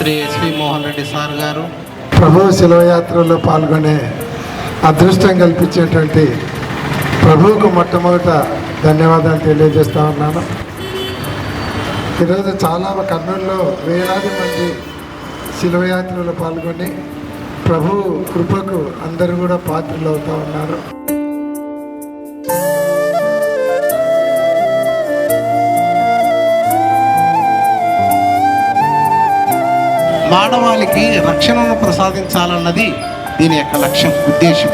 Shri SV Mohan Reddy sir గారు ప్రభు శిలవయాత్రలో పాల్గొనే అదృష్టం కల్పించేటువంటి ప్రభువుకు మొట్టమొదట ధన్యవాదాలు తెలియజేస్తూ ఉన్నాను. ఈరోజు చాలా కర్నూలులో వేలాది మంది శిలవయాత్రలో పాల్గొని ప్రభు కృపకు అందరూ కూడా పాత్రలు అవుతూ ఉన్నారు. మానవాళికి రక్షణను ప్రసాదించాలన్నది దీని యొక్క లక్ష్యం, ఉద్దేశం.